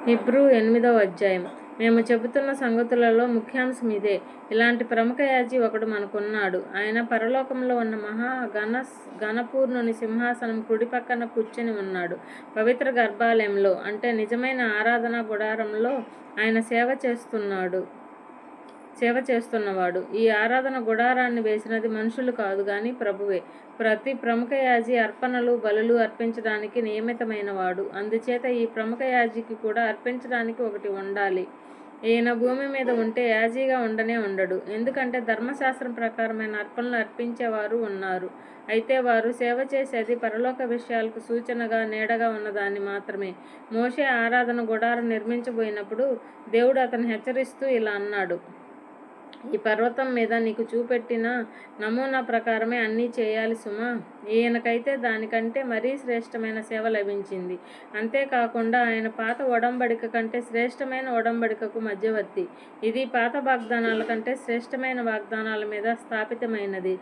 Hebrew 8వ అధ్యాయం. మేము చెబుతున్న సంగతులలో ముఖ్యాంశం ఇదే. ఇలాంటి ప్రముఖ యాజీ ఒకడు మనకున్నాడు. ఆయన పరలోకంలో ఉన్న ఘనపూర్ణుని సింహాసనం కుడి పక్కన కూర్చుని ఉన్నాడు. పవిత్ర గర్భాలయంలో, అంటే నిజమైన ఆరాధనా గుడారంలో ఆయన సేవ చేస్తున్నవాడు. ఈ ఆరాధన గుడారాన్ని వేసినది మనుషులు కాదు గాని ప్రభువే. ప్రతి ప్రముఖ యాజీ అర్పణలు బలులు అర్పించడానికి నియమితమైనవాడు. అందుచేత ఈ ప్రముఖ యాజీకి కూడా అర్పించడానికి ఒకటి ఉండాలి. ఈయన భూమి మీద ఉంటే యాజీగా ఉండనే ఉండడు. ఎందుకంటే ధర్మశాస్త్రం ప్రకారమైన అర్పణలు అర్పించేవారు ఉన్నారు. అయితే వారు సేవ చేసేది పరలోక విషయాలకు సూచనగా నీడగా ఉన్నదాన్ని మాత్రమే. మోషే ఆరాధన గుడారం నిర్మించబోయినప్పుడు దేవుడు అతను హెచ్చరిస్తూ ఇలా అన్నాడు: ఈ పర్వతం మీద నీకు చూపెట్టిన నమూనా ప్రకారమే అన్నీ చేయాలి సుమా. ఈయనకైతే దానికంటే మరీ శ్రేష్టమైన సేవ లభించింది. అంతేకాకుండా ఆయన పాత ఒడంబడిక కంటే శ్రేష్టమైన ఒడంబడికకు మధ్యవర్తి. ఇది పాత వాగ్దానాల కంటే శ్రేష్టమైన వాగ్దానాల మీద స్థాపితమైనది.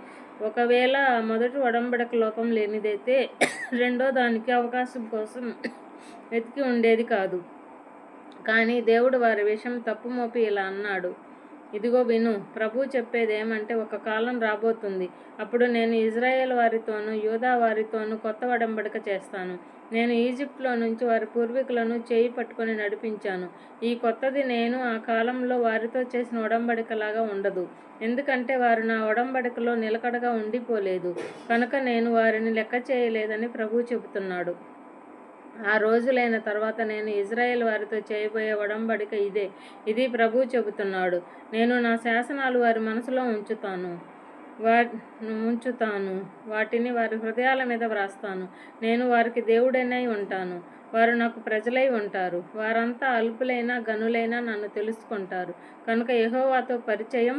ఒకవేళ మొదటి ఒడంబడిక లోపం లేనిదైతే రెండో దానికి అవకాశం కోసం వెతికి ఉండేది కాదు. కానీ దేవుడు వారి విషయం తప్పుమోపి ఇలా అన్నాడు: ఇదిగో విను, ప్రభువు చెప్పేదేమంటే, ఒక కాలం రాబోతుంది. అప్పుడు నేను ఇజ్రాయేల్ వారితోనూ యూదా వారితోనూ కొత్త ఒడంబడిక చేస్తాను. నేను ఈజిప్టులో నుంచి వారి పూర్వీకులను చేయి పట్టుకొని నడిపించాను. ఈ కొత్తది నేను ఆ కాలంలో వారితో చేసిన ఒడంబడికలాగా ఉండదు. ఎందుకంటే వారు నా ఒడంబడికలో నిలకడగా ఉండిపోలేదు కనుక నేను వారిని లెక్క చేయలేదని ప్రభువు చెబుతున్నాడు. ఆ రోజులైన తర్వాత నేను ఇజ్రాయేల్ వారితో చేయబోయే ఒడంబడిక ఇదే. ఇది ప్రభువు చెబుతున్నాడు. నేను నా శాసనాలు వారి మనసులో ఉంచుతాను. వాటిని వారి హృదయాల మీద వ్రాస్తాను. నేను వారికి దేవుడనై ఉంటాను. వారు నాకు ప్రజలై ఉంటారు. వారంతా అల్పులైనా గనులైనా నన్ను తెలుసుకుంటారు. కనుక యెహోవాతో పరిచయం